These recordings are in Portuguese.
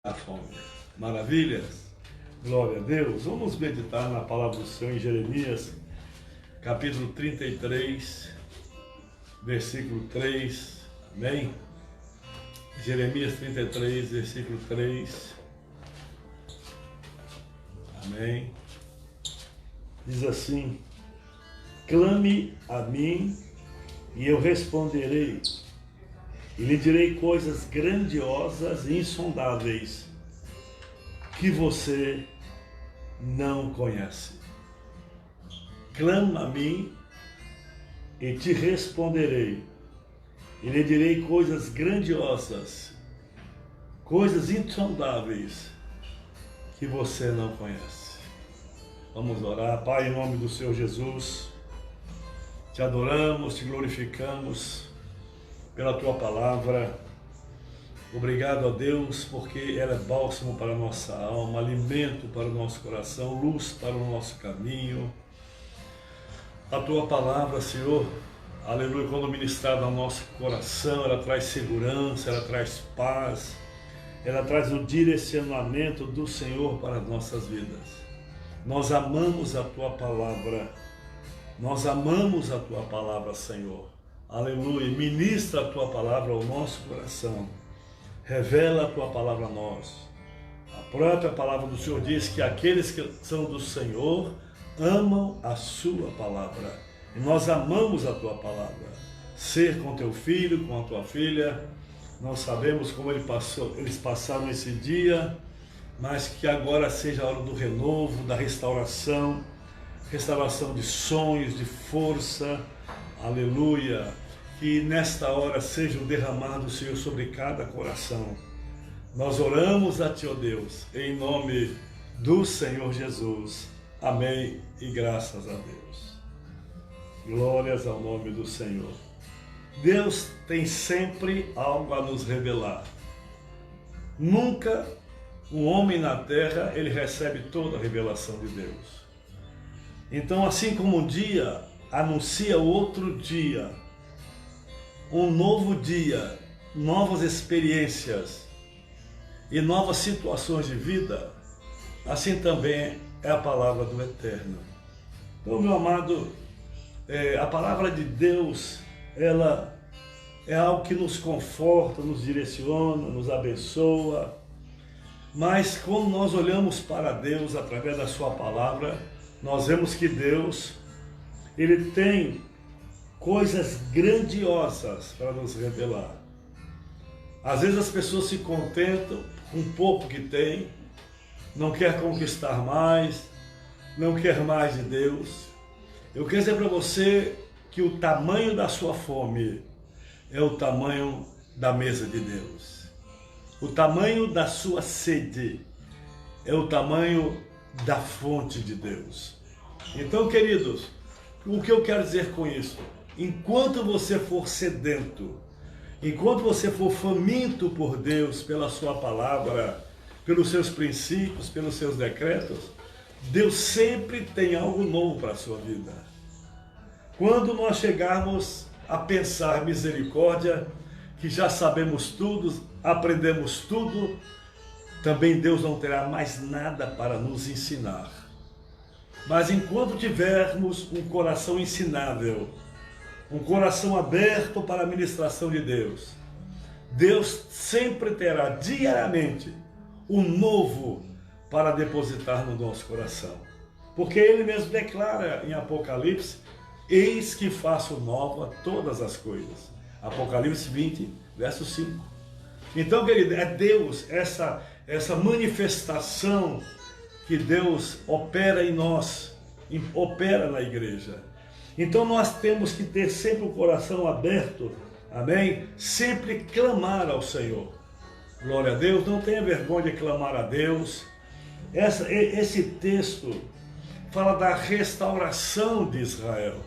A fome. Maravilhas? Glória a Deus. Vamos meditar na palavra do Senhor em Jeremias, capítulo 33, versículo 3. Amém? Jeremias 33, versículo 3. Amém? Diz assim: clame a mim e eu responderei, e lhe direi coisas grandiosas e insondáveis que você não conhece. Clama a mim e te responderei, e lhe direi coisas grandiosas, coisas insondáveis que você não conhece. Vamos orar. Pai, em nome do Senhor Jesus, te adoramos, te glorificamos pela tua palavra. Obrigado a Deus, porque ela é bálsamo para a nossa alma, alimento para o nosso coração, luz para o nosso caminho. A tua palavra, Senhor, aleluia, quando ministrada ao nosso coração, ela traz segurança, ela traz paz, ela traz o direcionamento do Senhor para as nossas vidas. Nós amamos a tua palavra, nós amamos a tua palavra, Senhor. Aleluia, ministra a tua palavra ao nosso coração, revela a tua palavra a nós. A própria palavra do Senhor diz que aqueles que são do Senhor amam a sua palavra, e nós amamos a tua palavra. Ser com teu filho, com a tua filha, nós sabemos como eles passaram esse dia, mas que agora seja a hora do renovo, da restauração de sonhos, de força. Aleluia, que nesta hora seja o derramar do Senhor sobre cada coração. Nós oramos a Ti, ó Deus, em nome do Senhor Jesus. Amém e graças a Deus. Glórias ao nome do Senhor. Deus tem sempre algo a nos revelar. Nunca um homem na terra, ele recebe toda a revelação de Deus. Então, assim como um dia anuncia outro dia, um novo dia, novas experiências e novas situações de vida, assim também é a palavra do Eterno. Então, meu amado, a palavra de Deus, ela é algo que nos conforta, nos direciona, nos abençoa, mas quando nós olhamos para Deus através da sua palavra, nós vemos que Deus, Ele tem coisas grandiosas para nos revelar. Às vezes as pessoas se contentam com o pouco que tem, não quer conquistar mais, não quer mais de Deus. Eu quero dizer para você que o tamanho da sua fome é o tamanho da mesa de Deus. O tamanho da sua sede é o tamanho da fonte de Deus. Então, queridos, o que eu quero dizer com isso? Enquanto você for sedento, enquanto você for faminto por Deus, pela sua palavra, pelos seus princípios, pelos seus decretos, Deus sempre tem algo novo para a sua vida. Quando nós chegarmos a pensar misericórdia, que já sabemos tudo, aprendemos tudo, também Deus não terá mais nada para nos ensinar. Mas enquanto tivermos um coração ensinável, um coração aberto para a ministração de Deus, Deus sempre terá diariamente um novo para depositar no nosso coração. Porque Ele mesmo declara em Apocalipse: eis que faço nova todas as coisas. Apocalipse 20, verso 5. Então, querido, é Deus, essa manifestação que Deus opera em nós, opera na igreja. Então nós temos que ter sempre o coração aberto, amém? Sempre clamar ao Senhor. Glória a Deus, não tenha vergonha de clamar a Deus. Esse texto fala da restauração de Israel,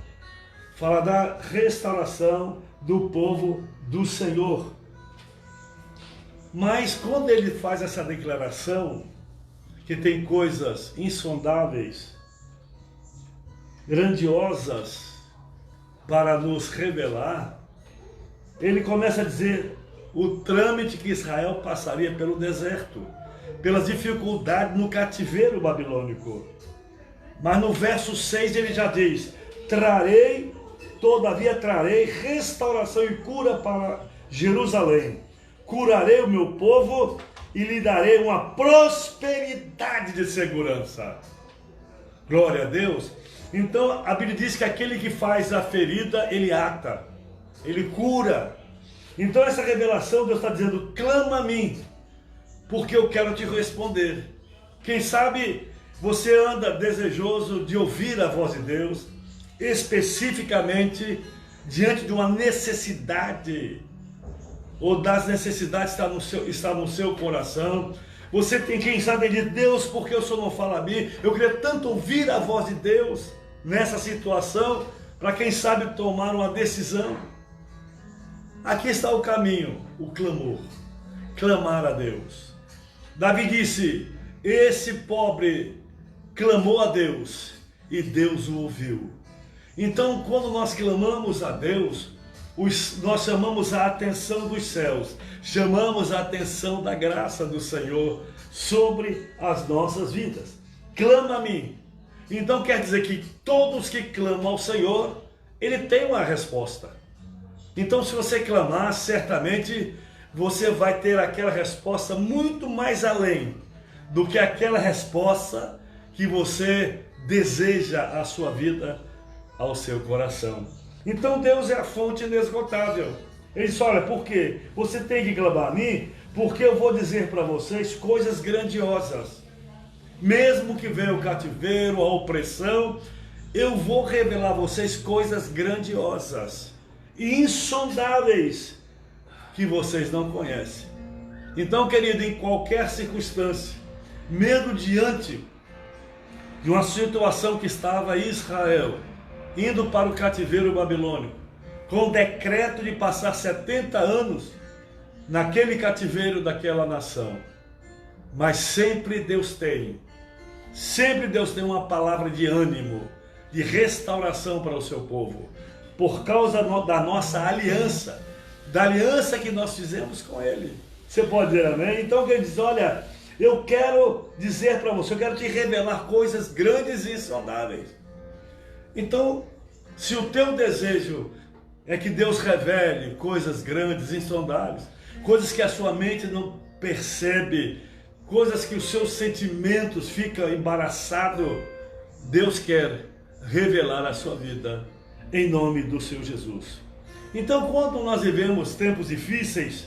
fala da restauração do povo do Senhor. Mas quando ele faz essa declaração, que tem coisas insondáveis, grandiosas para nos revelar, ele começa a dizer o trâmite que Israel passaria pelo deserto. pelas dificuldades no cativeiro babilônico. Mas no verso 6 ele já diz: todavia trarei restauração e cura para Jerusalém. Curarei o meu povo e lhe darei uma prosperidade de segurança. Glória a Deus. Então a Bíblia diz que aquele que faz a ferida, ele ata, ele cura. Então essa revelação, Deus está dizendo: clama a mim, porque eu quero te responder. Quem sabe você anda desejoso de ouvir a voz de Deus, especificamente diante de uma necessidade, ou das necessidades está no seu coração. Você tem, quem sabe, de Deus, porque o Senhor não fala a mim? Eu queria tanto ouvir a voz de Deus nessa situação, para quem sabe tomar uma decisão. Aqui está o caminho, o clamor, clamar a Deus. Davi disse: esse pobre clamou a Deus e Deus o ouviu. Então, quando nós clamamos a Deus, nós chamamos a atenção dos céus, chamamos a atenção da graça do Senhor sobre as nossas vidas. Clama a mim. Então quer dizer que todos que clamam ao Senhor, Ele tem uma resposta. Então, se você clamar, certamente você vai ter aquela resposta muito mais além do que aquela resposta que você deseja à sua vida, ao seu coração. Então Deus é a fonte inesgotável. Ele diz: olha, por quê? Você tem que clamar a mim, porque eu vou dizer para vocês coisas grandiosas. Mesmo que venha o cativeiro, a opressão, eu vou revelar a vocês coisas grandiosas e insondáveis que vocês não conhecem. Então, querido, em qualquer circunstância, mesmo diante de uma situação que estava Israel indo para o cativeiro babilônico, com o decreto de passar 70 anos naquele cativeiro daquela nação, mas sempre Deus tem uma palavra de ânimo, de restauração para o seu povo, por causa da nossa aliança, da aliança que nós fizemos com Ele. Você pode dizer amém? Então ele diz: olha, eu quero dizer para você, eu quero te revelar coisas grandes e insondáveis. Então, se o teu desejo é que Deus revele coisas grandes, insondáveis, coisas que a sua mente não percebe, coisas que os seus sentimentos ficam embaraçados, Deus quer revelar a sua vida em nome do Senhor Jesus. Então, quando nós vivemos tempos difíceis,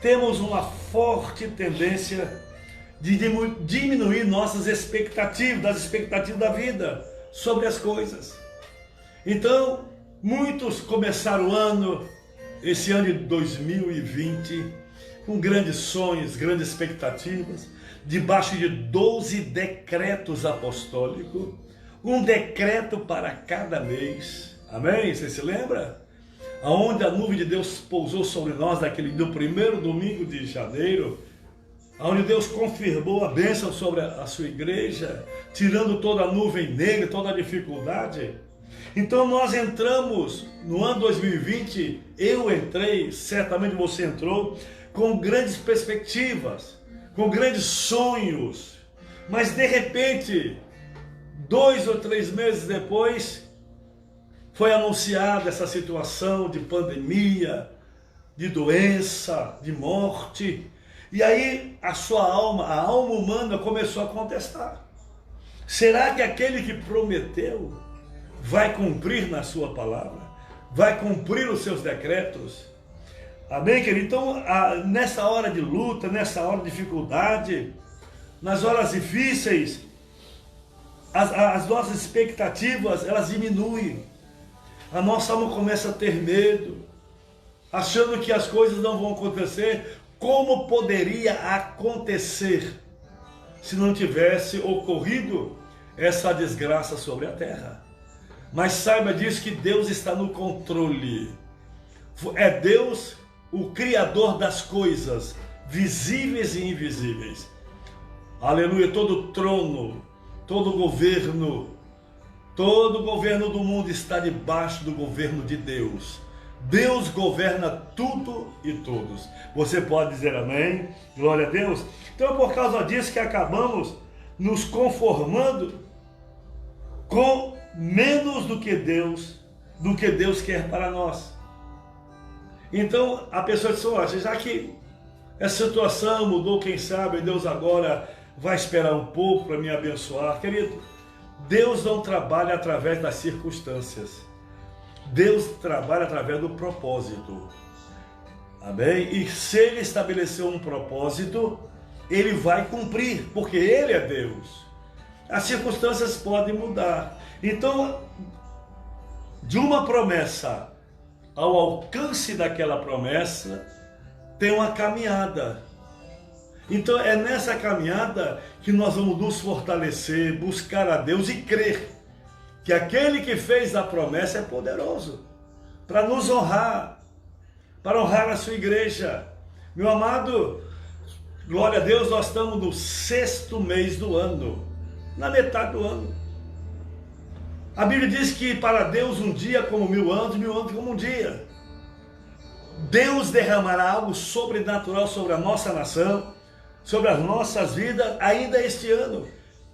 temos uma forte tendência de diminuir nossas expectativas, das expectativas da vida sobre as coisas. Então, muitos começaram o ano, esse ano de 2020, com grandes sonhos, grandes expectativas, debaixo de 12 decretos apostólicos, um decreto para cada mês. Amém? Você se lembra? Aonde a nuvem de Deus pousou sobre nós no primeiro domingo de janeiro, onde Deus confirmou a bênção sobre a sua igreja, tirando toda a nuvem negra, toda a dificuldade. Então nós entramos no ano 2020, eu entrei, certamente você entrou, com grandes perspectivas, com grandes sonhos, mas de repente, 2 ou 3 meses depois, foi anunciada essa situação de pandemia, de doença, de morte, e aí a sua alma, a alma humana começou a contestar. Será que aquele que prometeu vai cumprir na sua palavra? Vai cumprir os seus decretos? Amém, querido? Então, nessa hora de luta, nessa hora de dificuldade, nas horas difíceis, as nossas expectativas, elas diminuem. A nossa alma começa a ter medo, achando que as coisas não vão acontecer. Como poderia acontecer se não tivesse ocorrido essa desgraça sobre a terra? Mas saiba disso, que Deus está no controle. É Deus o Criador das coisas, visíveis e invisíveis. Aleluia, todo trono, todo governo do mundo está debaixo do governo de Deus. Deus governa tudo e todos. Você pode dizer amém? Glória a Deus. Então é por causa disso que acabamos nos conformando com menos do que Deus quer para nós. Então a pessoa diz, olha, já que essa situação mudou, quem sabe Deus agora vai esperar um pouco para me abençoar. Querido, Deus não trabalha através das circunstâncias. Deus trabalha através do propósito. Amém? E se Ele estabeleceu um propósito, Ele vai cumprir, porque Ele é Deus. As circunstâncias podem mudar. Então, de uma promessa ao alcance daquela promessa, tem uma caminhada. Então é nessa caminhada que nós vamos nos fortalecer, buscar a Deus e crer que aquele que fez a promessa é poderoso para nos honrar, para honrar a sua igreja. Meu amado, glória a Deus, nós estamos no 6º mês do ano, na metade do ano. A Bíblia diz que para Deus um dia como 1000 anos, 1000 anos como um dia. Deus derramará algo sobrenatural sobre a nossa nação, sobre as nossas vidas, ainda este ano.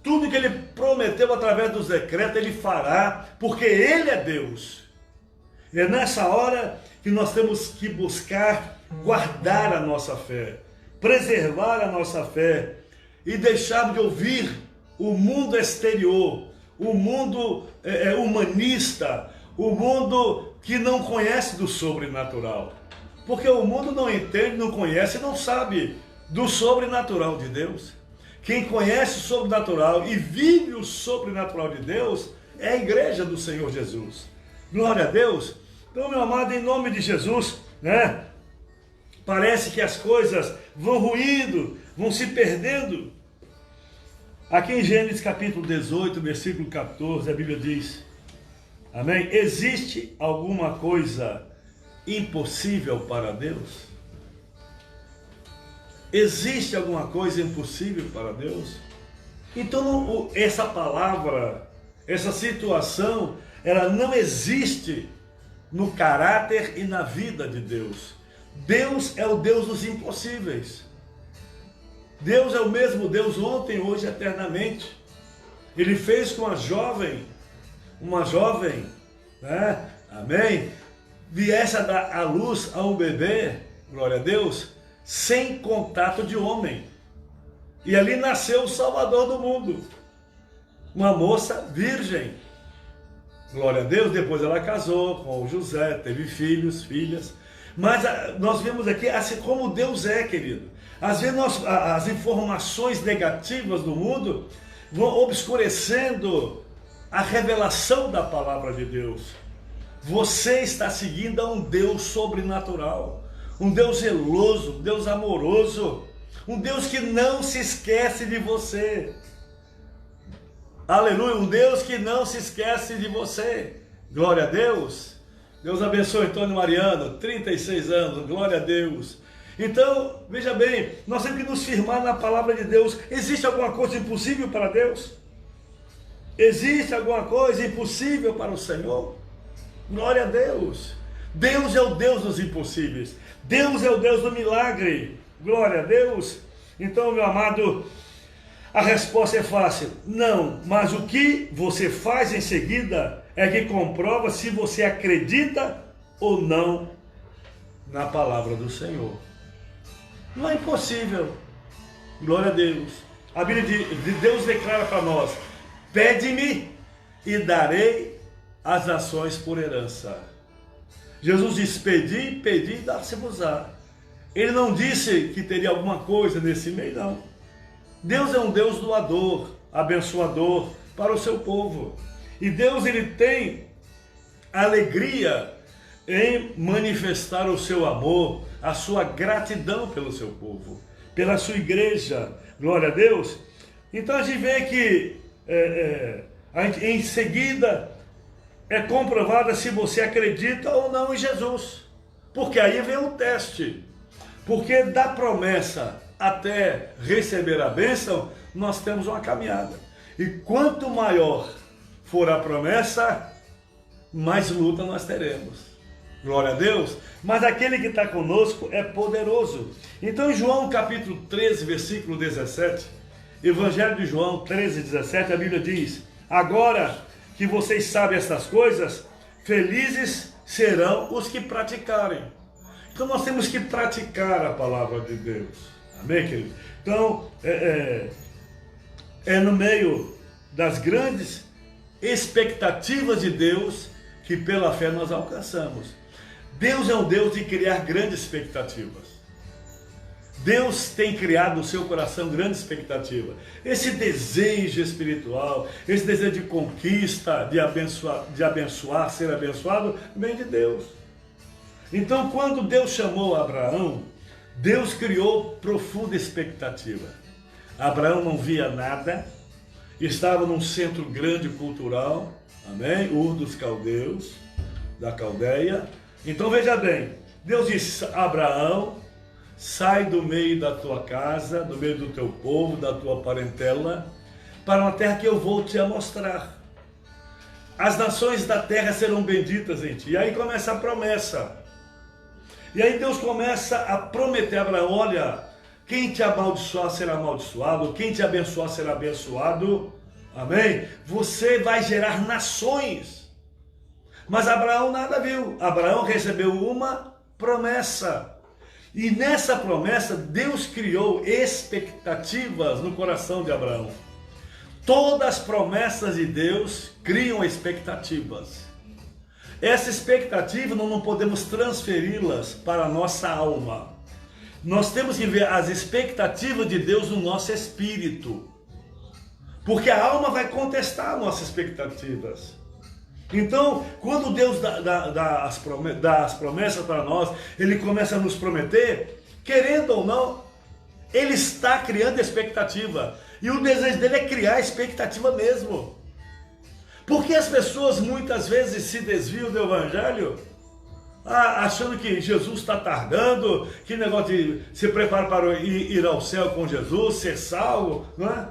Tudo que Ele prometeu através dos decretos, Ele fará, porque Ele é Deus. É nessa hora que nós temos que buscar guardar a nossa fé, preservar a nossa fé e deixar de ouvir o mundo exterior, o mundo humanista, o mundo que não conhece do sobrenatural. Porque o mundo não entende, não conhece, não sabe do sobrenatural de Deus. Quem conhece o sobrenatural e vive o sobrenatural de Deus é a igreja do Senhor Jesus. Glória a Deus. Então, meu amado, em nome de Jesus, né? Parece que as coisas vão ruindo, vão se perdendo. Aqui em Gênesis capítulo 18, versículo 14, a Bíblia diz, amém? Existe alguma coisa impossível para Deus? Existe alguma coisa impossível para Deus? Então essa palavra, essa situação, ela não existe no caráter e na vida de Deus. Deus é o Deus dos impossíveis. Deus é o mesmo Deus ontem, hoje e eternamente. Ele fez com uma jovem, né? Amém? Viesse a dar à luz a um bebê, glória a Deus, sem contato de homem. E ali nasceu o Salvador do mundo. Uma moça virgem. Glória a Deus, depois ela casou com o José, teve filhos, filhas. Mas nós vemos aqui assim como Deus é, querido. Às vezes as informações negativas do mundo vão obscurecendo a revelação da palavra de Deus. Você está seguindo a um Deus sobrenatural, um Deus zeloso, um Deus amoroso, um Deus que não se esquece de você. Aleluia, um Deus que não se esquece de você. Glória a Deus. Deus abençoe Antônio Mariano, 36 anos, glória a Deus. Então, veja bem, nós temos que nos firmar na palavra de Deus. Existe alguma coisa impossível para Deus? Existe alguma coisa impossível para o Senhor? Glória a Deus. Deus é o Deus dos impossíveis. Deus é o Deus do milagre. Glória a Deus. Então, meu amado, a resposta é fácil. Não, mas o que você faz em seguida é que comprova se você acredita ou não na palavra do Senhor. Não é impossível. Glória a Deus. A Bíblia de Deus declara para nós: pede-me e darei as nações por herança. Jesus diz: pedi, pedi e dá-se-vos-á. Ele não disse que teria alguma coisa nesse meio, não. Deus é um Deus doador, abençoador para o seu povo. E Deus, ele tem alegria em manifestar o seu amor, a sua gratidão pelo seu povo, pela sua igreja. Glória a Deus. Então a gente vê que em seguida é comprovada se você acredita ou não em Jesus. Porque aí vem o teste. Porque da promessa até receber a bênção, nós temos uma caminhada. E quanto maior for a promessa, mais luta nós teremos. Glória a Deus. Mas aquele que está conosco é poderoso. Então, em João capítulo 13, versículo 17, Evangelho de João 13, 17, a Bíblia diz: agora que vocês sabem estas coisas, felizes serão os que praticarem. Então nós temos que praticar a palavra de Deus. Amém, querido? Então, é no meio das grandes expectativas de Deus que pela fé nós alcançamos. Deus é um Deus de criar grandes expectativas. Deus tem criado no seu coração grande expectativa. Esse desejo espiritual, esse desejo de conquista, de abençoar, ser abençoado, vem de Deus. Então, quando Deus chamou Abraão, Deus criou profunda expectativa. Abraão não via nada, estava num centro grande cultural, amém? Ur dos Caldeus, da Caldeia. Então, veja bem, Deus disse: Abraão, sai do meio da tua casa, do meio do teu povo, da tua parentela, para uma terra que eu vou te mostrar. As nações da terra serão benditas em ti. E aí começa a promessa. E aí Deus começa a prometer a Abraão: olha, quem te amaldiçoar será amaldiçoado, quem te abençoar será abençoado. Amém? Você vai gerar nações. Mas Abraão nada viu. Abraão recebeu uma promessa. E nessa promessa, Deus criou expectativas no coração de Abraão. Todas as promessas de Deus criam expectativas. Essa expectativa nós não podemos transferi-las para a nossa alma. Nós temos que ver as expectativas de Deus no nosso espírito. Porque a alma vai contestar nossas expectativas. Então, quando Deus dá as promessas para nós, Ele começa a nos prometer, querendo ou não, Ele está criando expectativa. E o desejo dele é criar expectativa mesmo. Porque as pessoas muitas vezes se desviam do Evangelho, achando que Jesus está tardando, que negócio de se preparar para ir ao céu com Jesus, ser salvo, não é?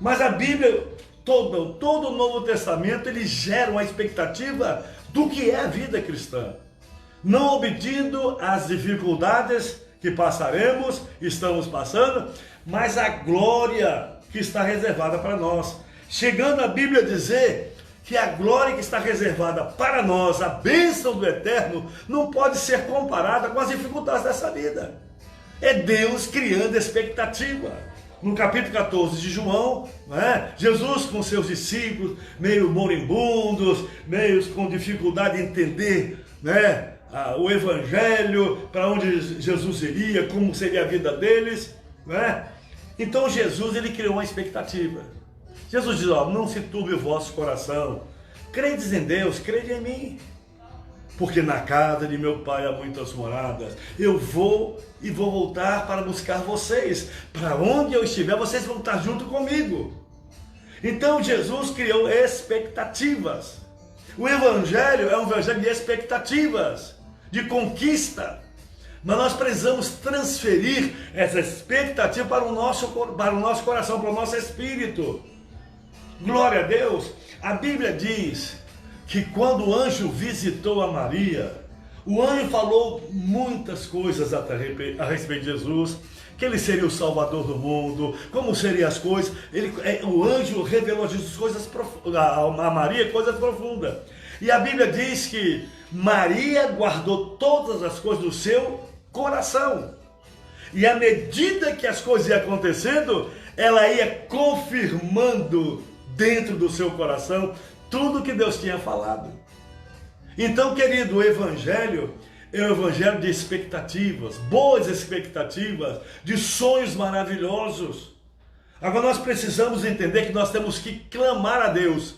Mas a Bíblia, todo o Novo Testamento, ele gera uma expectativa do que é a vida cristã. Não obedecendo às dificuldades que passaremos, estamos passando, mas a glória que está reservada para nós. Chegando a Bíblia a dizer que a glória que está reservada para nós, a bênção do eterno, não pode ser comparada com as dificuldades dessa vida. É Deus criando expectativa. No capítulo 14 de João, né, Jesus com seus discípulos, meio moribundos, meio com dificuldade de entender, né, o Evangelho, para onde Jesus iria, como seria a vida deles, né? Então Jesus, ele criou uma expectativa. Jesus diz: ó, não se turbe o vosso coração, credes em Deus, crede em mim, porque na casa de meu pai há muitas moradas. Eu vou e vou voltar para buscar vocês. Para onde eu estiver, vocês vão estar junto comigo. Então Jesus criou expectativas. O Evangelho é um evangelho de expectativas, de conquista. Mas nós precisamos transferir essa expectativa para o nosso coração, para o nosso espírito. Glória a Deus. A Bíblia diz que quando o anjo visitou a Maria, o anjo falou muitas coisas a respeito de Jesus, que ele seria o Salvador do mundo, como seriam as coisas. O anjo revelou a Jesus coisas profundas, a Maria coisas profundas. E a Bíblia diz que Maria guardou todas as coisas do seu coração. E à medida que as coisas iam acontecendo, ela ia confirmando dentro do seu coração tudo que Deus tinha falado. Então, querido, o Evangelho é um evangelho de expectativas, boas expectativas, de sonhos maravilhosos. Agora nós precisamos entender que nós temos que clamar a Deus.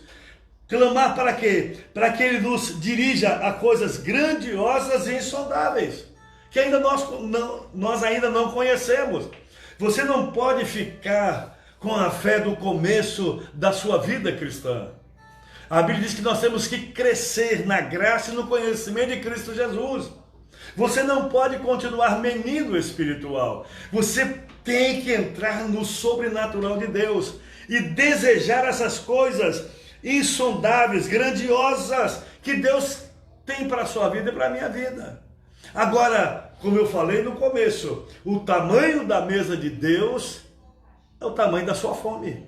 Clamar para quê? Para que Ele nos dirija a coisas grandiosas e insondáveis, que ainda nós ainda não conhecemos. Você não pode ficar com a fé do começo da sua vida cristã. A Bíblia diz que nós temos que crescer na graça e no conhecimento de Cristo Jesus. Você não pode continuar menino espiritual. Você tem que entrar no sobrenatural de Deus e desejar essas coisas insondáveis, grandiosas, que Deus tem para a sua vida e para a minha vida. Agora, como eu falei no começo, o tamanho da mesa de Deus é o tamanho da sua fome.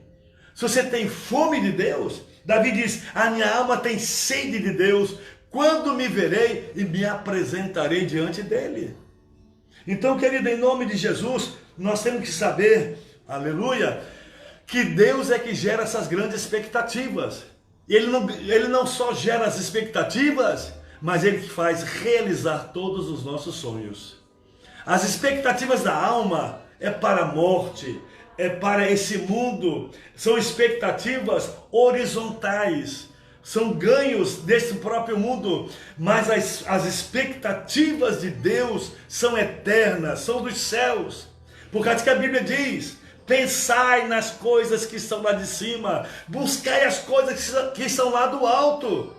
Se você tem fome de Deus, Davi diz, a minha alma tem sede de Deus, quando me verei e me apresentarei diante dele. Então, querido, em nome de Jesus, nós temos que saber, aleluia, que Deus é que gera essas grandes expectativas. Ele não só gera as expectativas, mas Ele que faz realizar todos os nossos sonhos. As expectativas da alma é para a morte, é para esse mundo, são expectativas horizontais, são ganhos desse próprio mundo, mas as expectativas de Deus são eternas, são dos céus, por causa que a Bíblia diz, pensai nas coisas que estão lá de cima, buscai as coisas que estão lá do alto,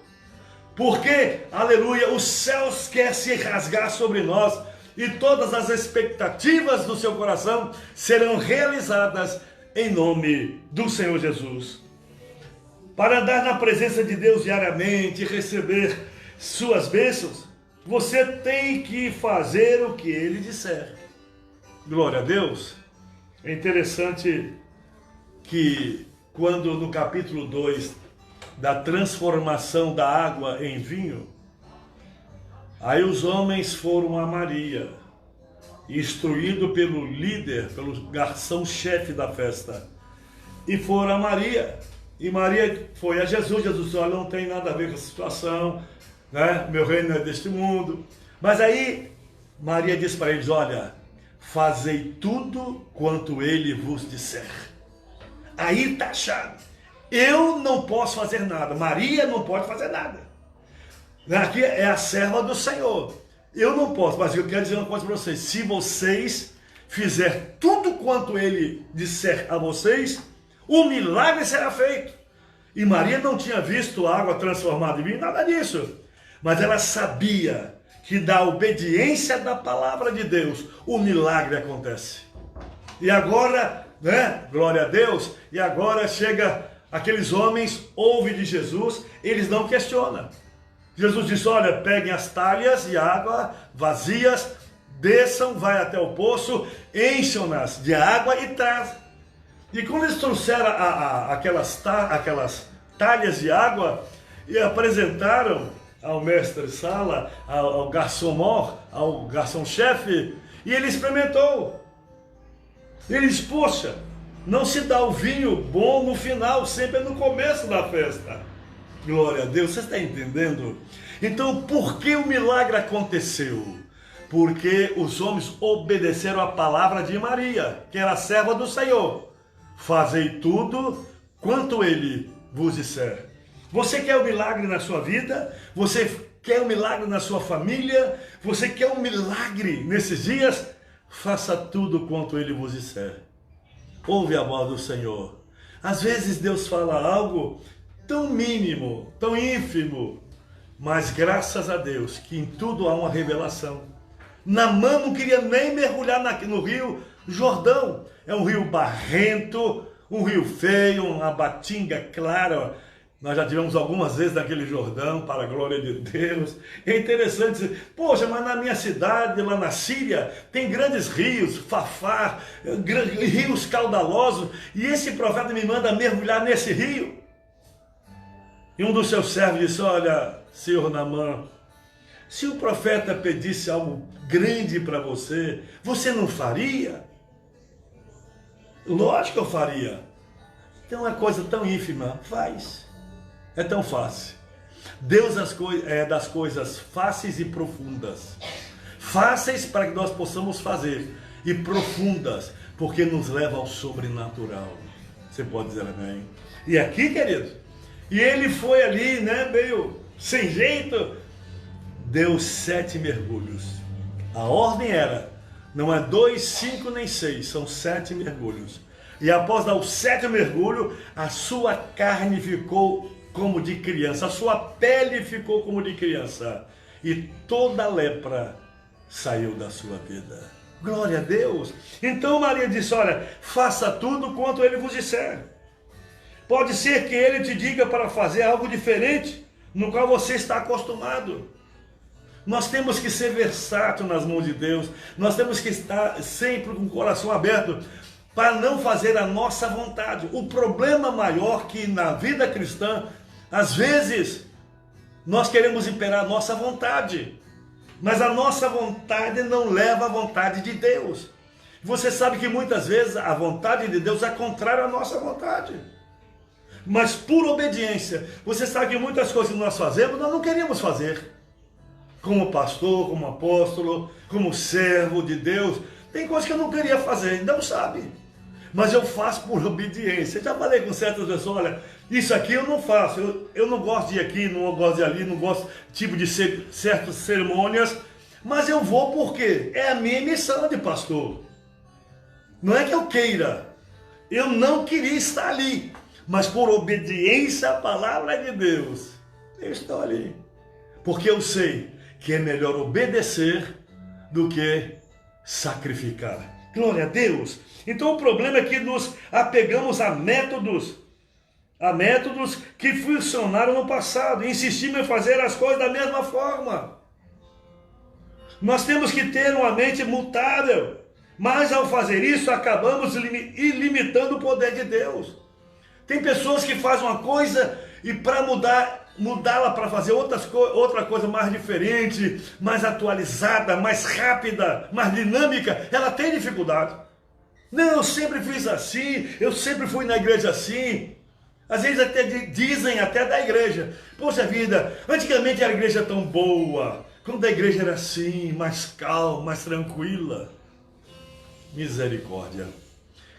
porque, aleluia, os céus querem se rasgar sobre nós, e todas as expectativas do seu coração serão realizadas em nome do Senhor Jesus. Para andar na presença de Deus diariamente e receber suas bênçãos, você tem que fazer o que Ele disser. Glória a Deus. É interessante que quando no capítulo 2 da transformação da água em vinho, aí os homens foram a Maria, instruído pelo líder, pelo garçom-chefe da festa, e foram a Maria. E Maria foi a Jesus, Jesus disse, olha, não tem nada a ver com essa situação, né? Meu reino não é deste mundo. Mas aí Maria disse para eles, olha, fazei tudo quanto ele vos disser. Aí está a chave. Eu não posso fazer nada, Maria não pode fazer nada. Aqui é a serva do Senhor. Eu não posso, mas eu quero dizer uma coisa para vocês. Se vocês fizerem tudo quanto ele disser a vocês, o milagre será feito. E Maria não tinha visto água transformada em vinho, nada disso. Mas ela sabia que da obediência da palavra de Deus, o milagre acontece. E agora, né, glória a Deus, e agora chega aqueles homens, ouvem de Jesus, eles não questionam. Jesus disse, olha, peguem as talhas de água vazias, desçam, vai até o poço, encham-nas de água e trazem. E quando eles trouxeram aquelas talhas de água e apresentaram ao mestre-sala, ao garçom-mor, ao garçom-chefe, e ele experimentou. Ele disse, poxa, não se dá o vinho bom no final, sempre é no começo da festa. Glória a Deus, você está entendendo? Então, por que o milagre aconteceu? Porque os homens obedeceram a palavra de Maria, que era a serva do Senhor. Fazei tudo quanto ele vos disser. Você quer um milagre na sua vida? Você quer um milagre na sua família? Você quer um milagre nesses dias? Faça tudo quanto ele vos disser. Ouve a voz do Senhor. Às vezes Deus fala algo tão mínimo, tão ínfimo, mas graças a Deus que em tudo há uma revelação. Naamã não queria nem mergulhar no rio Jordão. É um rio barrento, um rio feio, uma batinga clara. Nós já tivemos algumas vezes naquele Jordão, para a glória de Deus. É interessante dizer, poxa, mas na minha cidade, lá na Síria, tem grandes rios, Fafá, rios caudalosos, e esse profeta me manda mergulhar nesse rio. E um dos seus servos disse, olha, senhor Naamã, se o profeta pedisse algo grande para você, você não faria? Lógico que eu faria. Então é coisa tão ínfima, faz. É tão fácil. Deus é das coisas fáceis e profundas. Fáceis para que nós possamos fazer, e profundas, porque nos leva ao sobrenatural. Você pode dizer amém? E aqui, querido, e ele foi ali, né, meio sem jeito, deu 7 mergulhos. A ordem era, não é 2, 5 nem 6, são 7 mergulhos. E após dar o 7º mergulho, a sua carne ficou como de criança, a sua pele ficou como de criança, e toda a lepra saiu da sua vida. Glória a Deus! Então Maria disse, olha, faça tudo quanto ele vos disser. Pode ser que ele te diga para fazer algo diferente, no qual você está acostumado. Nós temos que ser versátil nas mãos de Deus. Nós temos que estar sempre com o coração aberto para não fazer a nossa vontade. O problema maior que na vida cristã, às vezes, nós queremos imperar a nossa vontade. Mas a nossa vontade não leva à vontade de Deus. Você sabe que muitas vezes a vontade de Deus é contrária à nossa vontade. Mas por obediência, você sabe que muitas coisas que nós fazemos, nós não queríamos fazer. Como pastor, como apóstolo, como servo de Deus. Tem coisas que eu não queria fazer, Deus sabe. Mas eu faço por obediência. Eu já falei com certas pessoas, olha, isso aqui eu não faço. Eu não gosto de ir aqui, não gosto de ir ali, não gosto tipo de certas cerimônias. Mas eu vou porque é a minha missão de pastor. Não é que eu queira. Eu não queria estar ali. Mas por obediência à palavra de Deus, eu estou ali. Porque eu sei que é melhor obedecer do que sacrificar. Glória a Deus. Então o problema é que nos apegamos a métodos que funcionaram no passado. E insistimos em fazer as coisas da mesma forma. Nós temos que ter uma mente mutável. Mas ao fazer isso, acabamos limitando o poder de Deus. Tem pessoas que fazem uma coisa e para mudá-la para fazer outra coisa mais diferente, mais atualizada, mais rápida, mais dinâmica, ela tem dificuldade. Não, eu sempre fiz assim, eu sempre fui na igreja assim. Às vezes até dizem até da igreja. Poxa vida, antigamente a igreja tão boa, quando a igreja era assim, mais calma, mais tranquila. Misericórdia.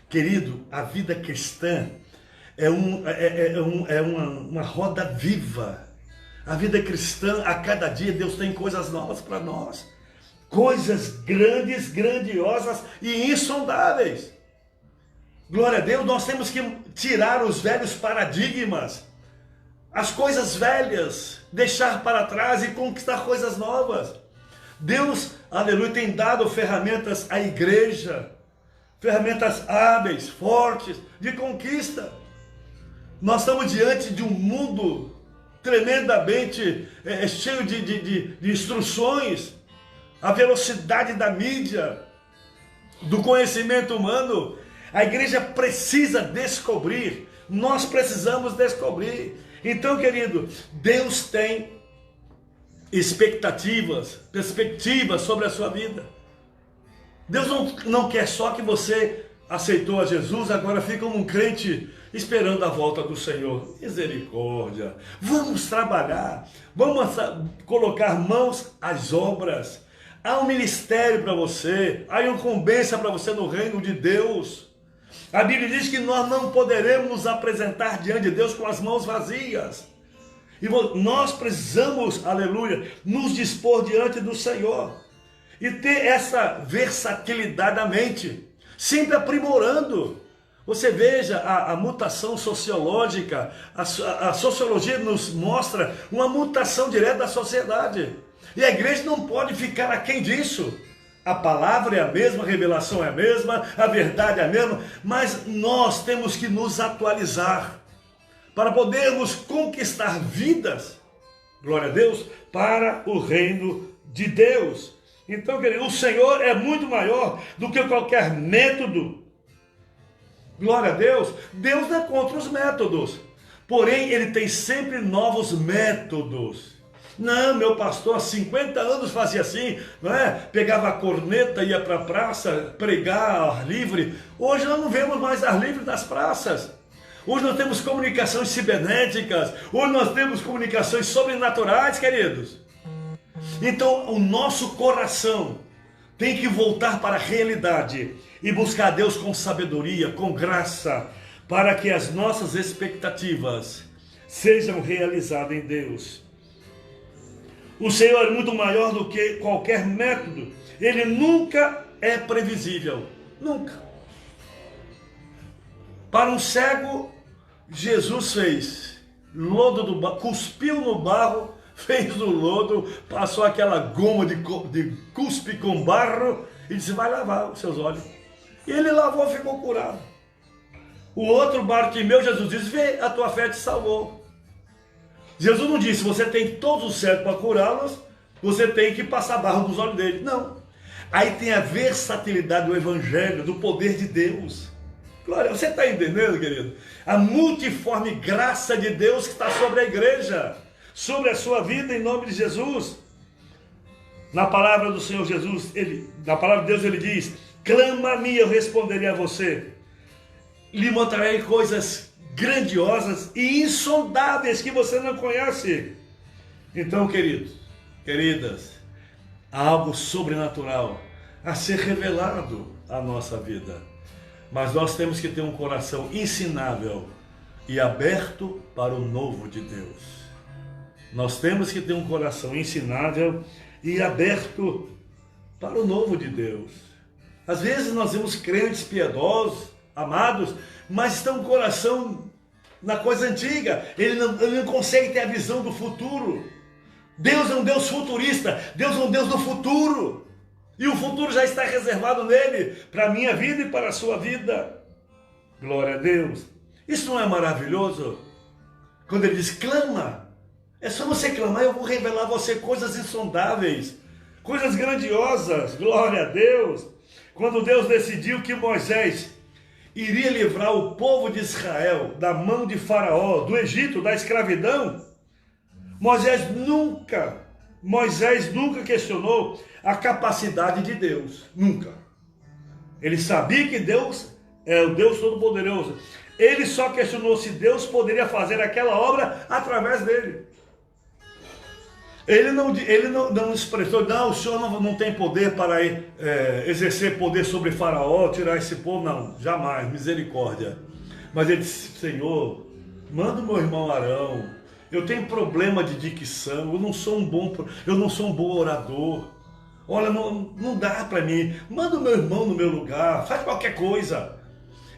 Querido, a vida cristã é uma roda viva. A vida cristã, a cada dia, Deus tem coisas novas para nós. Coisas grandes, grandiosas e insondáveis. Glória a Deus, nós temos que tirar os velhos paradigmas, as coisas velhas, deixar para trás e conquistar coisas novas. Deus, aleluia, tem dado ferramentas à igreja, ferramentas hábeis, fortes, de conquista. Nós estamos diante de um mundo tremendamente cheio de instruções. A velocidade da mídia, do conhecimento humano, a igreja precisa descobrir, nós precisamos descobrir. Então, querido, Deus tem perspectivas sobre a sua vida. Deus não quer só que você aceitou a Jesus, agora fica um crente esperando a volta do Senhor. Misericórdia. Vamos trabalhar, vamos colocar mãos às obras. Há um ministério para você, há incumbência para você no reino de Deus. A Bíblia diz que nós não poderemos nos apresentar diante de Deus com as mãos vazias. E nós precisamos, aleluia, nos dispor diante do Senhor. E ter essa versatilidade da mente, sempre aprimorando. Você veja a mutação sociológica, a sociologia nos mostra uma mutação direta da sociedade. E a igreja não pode ficar aquém disso. A palavra é a mesma, a revelação é a mesma, a verdade é a mesma, mas nós temos que nos atualizar para podermos conquistar vidas, glória a Deus, para o reino de Deus. Então, querido, o Senhor é muito maior do que qualquer método. Glória a Deus. Deus não é contra os métodos, porém Ele tem sempre novos métodos. Não, meu pastor há 50 anos fazia assim, não é? Pegava a corneta, ia para a praça, pregar ao ar livre. Hoje nós não vemos mais ar livre nas praças. Hoje nós temos comunicações cibernéticas, hoje nós temos comunicações sobrenaturais, queridos. Então o nosso coração tem que voltar para a realidade e buscar a Deus com sabedoria, com graça, para que as nossas expectativas sejam realizadas em Deus. O Senhor é muito maior do que qualquer método. Ele nunca é previsível. Nunca. Para um cego, Jesus fez lodo do barro, cuspiu no barro, fez o lodo, passou aquela goma de cuspe com barro e disse, vai lavar os seus olhos. E ele lavou e ficou curado. O outro Bartimeu, Jesus disse, vê, a tua fé te salvou. Jesus não disse, você tem todos os certos para curá-los, você tem que passar barro nos olhos dele. Não. Aí tem a versatilidade do evangelho, do poder de Deus. Glória, você está entendendo, querido? A multiforme graça de Deus que está sobre a igreja, sobre a sua vida, em nome de Jesus. Na palavra do Senhor Jesus, na palavra de Deus ele diz: clama a mim, eu responderei a você. Lhe mostrarei coisas grandiosas e insondáveis que você não conhece. Então, queridos, queridas, há algo sobrenatural a ser revelado à nossa vida. Mas nós temos que ter um coração ensinável e aberto para o novo de Deus. Nós temos que ter um coração ensinável e aberto para o novo de Deus. Às vezes nós vemos crentes piedosos, amados, mas estão com o coração na coisa antiga. Ele não consegue ter a visão do futuro. Deus é um Deus futurista. Deus é um Deus do futuro. E o futuro já está reservado nele, para a minha vida e para a sua vida. Glória a Deus. Isso não é maravilhoso? Quando ele diz, clama. É só você clamar, eu vou revelar a você coisas insondáveis, coisas grandiosas. Glória a Deus. Quando Deus decidiu que Moisés iria livrar o povo de Israel da mão de Faraó, do Egito, da escravidão, Moisés nunca questionou a capacidade de Deus. Nunca. Ele sabia que Deus é o Deus Todo-Poderoso. Ele só questionou se Deus poderia fazer aquela obra através dele. Ele não expressou, não, o Senhor não tem poder para exercer poder sobre Faraó, tirar esse povo, não, jamais, misericórdia. Mas ele disse, Senhor, manda o meu irmão Arão, eu tenho problema de dicção, eu não sou um bom orador, olha, não dá para mim, manda o meu irmão no meu lugar, faz qualquer coisa.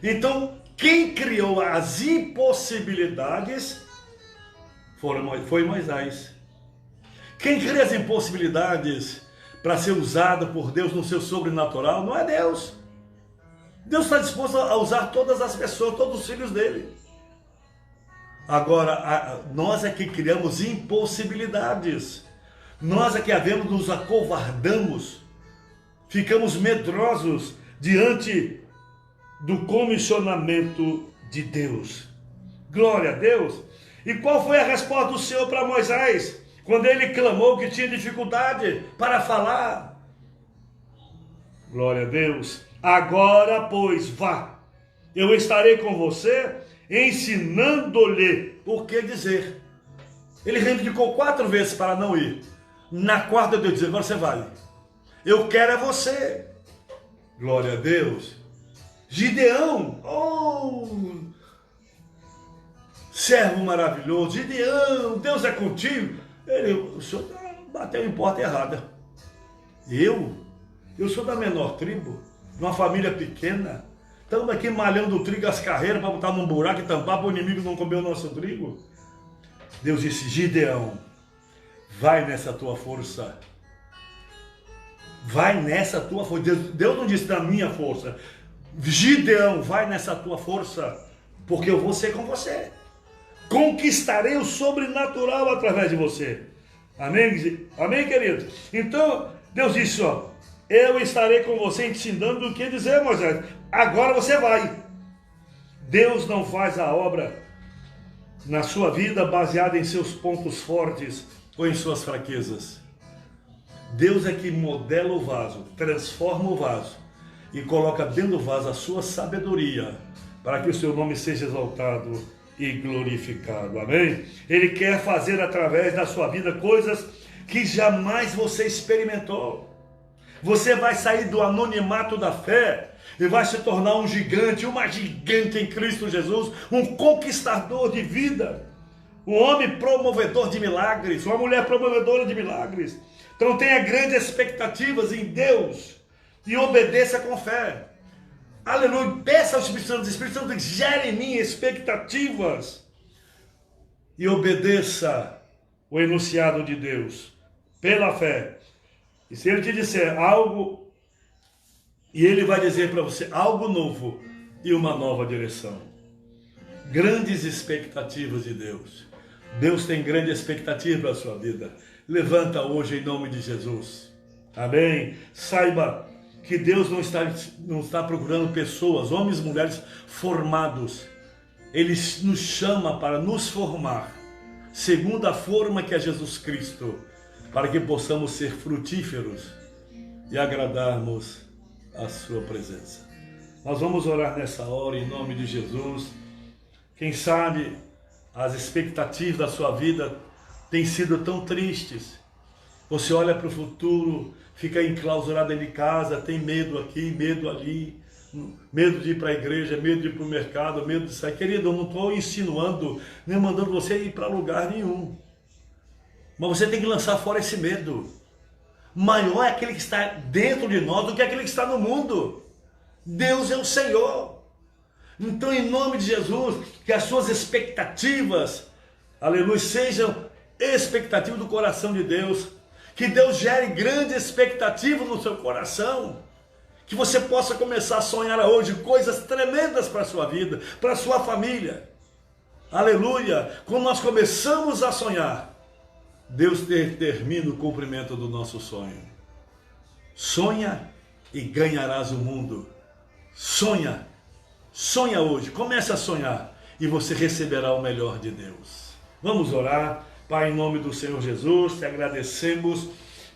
Então, quem criou as impossibilidades foi Moisés. Quem cria as impossibilidades para ser usado por Deus no seu sobrenatural não é Deus. Deus está disposto a usar todas as pessoas, todos os filhos dele. Agora, nós é que criamos impossibilidades. Nós é que nos acovardamos, ficamos medrosos diante do comissionamento de Deus. Glória a Deus. E qual foi a resposta do Senhor para Moisés? Quando ele clamou que tinha dificuldade para falar. Glória a Deus. Agora, pois, vá. Eu estarei com você, ensinando-lhe o que dizer. Ele reivindicou 4 vezes para não ir. Na quarta, Deus disse, agora você vai. Eu quero é você. Glória a Deus. Gideão, servo maravilhoso. Gideão, Deus é contigo. O senhor bateu em porta errada. Eu sou da menor tribo, de uma família pequena. Estamos aqui malhando o trigo, as carreiras, para botar num buraco e tampar para o inimigo não comer o nosso trigo. Deus disse, Gideão, vai nessa tua força. Vai nessa tua força. Deus não disse da minha força. Gideão, vai nessa tua força, porque eu vou ser com você. Conquistarei o sobrenatural através de você. Amém? Amém, querido? Então, Deus disse, eu estarei com você ensinando o que dizer, Moisés. Agora você vai. Deus não faz a obra na sua vida baseada em seus pontos fortes ou em suas fraquezas. Deus é que modela o vaso, transforma o vaso e coloca dentro do vaso a sua sabedoria para que o seu nome seja exaltado e glorificado, amém? Ele quer fazer através da sua vida coisas que jamais você experimentou. Você vai sair do anonimato da fé e vai se tornar um gigante, uma gigante em Cristo Jesus, um conquistador de vida, um homem promovedor de milagres, uma mulher promovedora de milagres. Então tenha grandes expectativas em Deus e obedeça com fé. Aleluia, peça ao Espírito Santo gere em mim expectativas e obedeça o enunciado de Deus pela fé. E se ele te disser algo, e ele vai dizer para você algo novo e uma nova direção. Grandes expectativas de Deus. Deus tem grande expectativa para a sua vida. levanta hoje em nome de Jesus. Amém? Saiba que Deus não está procurando pessoas, homens e mulheres formados. Ele nos chama para nos formar, segundo a forma que é Jesus Cristo, para que possamos ser frutíferos e agradarmos a sua presença. Nós vamos orar nessa hora em nome de Jesus. Quem sabe as expectativas da sua vida têm sido tão tristes. Você olha para o futuro, fica enclausurado dentro de casa, tem medo aqui, medo ali, medo de ir para a igreja, medo de ir para o mercado, medo de sair. Querido, eu não estou insinuando, nem mandando você ir para lugar nenhum. Mas você tem que lançar fora esse medo. Maior é aquele que está dentro de nós do que aquele que está no mundo. Deus é o Senhor. Então, em nome de Jesus, que as suas expectativas, aleluia, sejam expectativas do coração de Deus. Que Deus gere grande expectativa no seu coração. Que você possa começar a sonhar hoje coisas tremendas para a sua vida, para a sua família. Aleluia! Quando nós começamos a sonhar, Deus determina o cumprimento do nosso sonho. Sonha e ganharás o mundo. Sonha. Sonha hoje. Comece a sonhar e você receberá o melhor de Deus. Vamos orar. Pai, em nome do Senhor Jesus, te agradecemos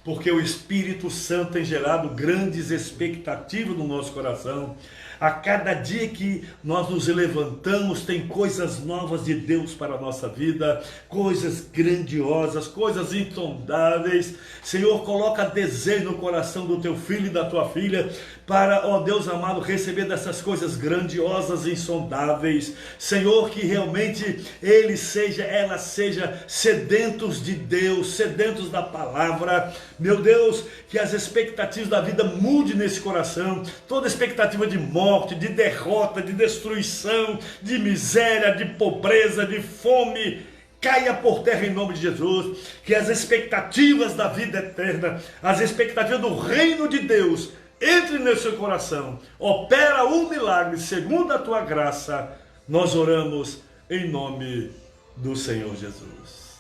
porque o Espírito Santo tem gerado grandes expectativas no nosso coração. A cada dia que nós nos levantamos, tem coisas novas de Deus para a nossa vida, coisas grandiosas, coisas insondáveis. Senhor, coloca desejo no coração do teu filho e da tua filha, para, ó Deus amado, receber dessas coisas grandiosas e insondáveis. Senhor, que realmente ela seja sedentos de Deus, sedentos da palavra. Meu Deus, que as expectativas da vida mudem nesse coração, toda expectativa de morte, de derrota, de destruição, de miséria, de pobreza, de fome, caia por terra em nome de Jesus. Que as expectativas da vida eterna, as expectativas do reino de Deus, entre nesse seu coração. Opera um milagre segundo a tua graça. Nós oramos em nome do Senhor Jesus.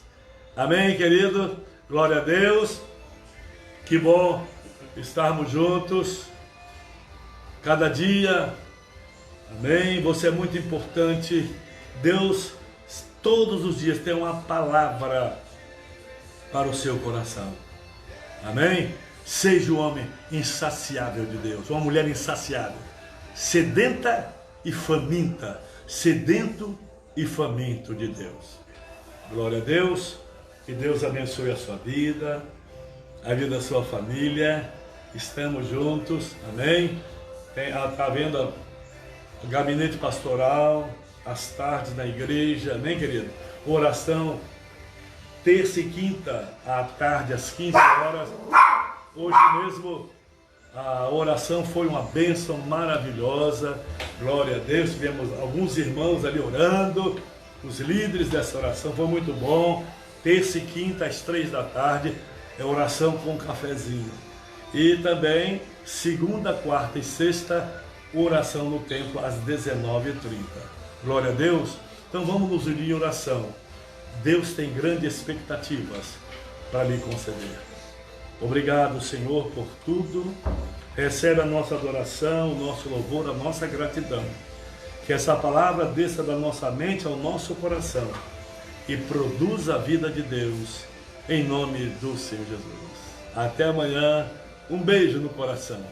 Amém, querido? Glória a Deus. Que bom estarmos juntos. Cada dia. Amém. Você é muito importante. Deus todos os dias tem uma palavra para o seu coração. Amém. Seja um homem insaciável de Deus, uma mulher insaciável, sedenta e faminta, sedento e faminto de Deus. Glória a Deus, que Deus abençoe a sua vida, a vida da sua família. Estamos juntos, amém? Está vendo o gabinete pastoral, as tardes na igreja, amém, querido? Oração, terça e quinta à tarde, às 15 horas. Hoje mesmo a oração foi uma bênção maravilhosa, glória a Deus. Tivemos alguns irmãos ali orando, os líderes dessa oração, foi muito bom. Terça e quinta às 3 da tarde é oração com cafezinho. E também segunda, quarta e sexta, oração no templo às 19h30. Glória a Deus. Então vamos nos unir em oração. Deus tem grandes expectativas para lhe conceder. Obrigado, Senhor, por tudo. Recebe a nossa adoração, o nosso louvor, a nossa gratidão. Que essa palavra desça da nossa mente ao nosso coração e produza a vida de Deus, em nome do Senhor Jesus. Até amanhã. Um beijo no coração.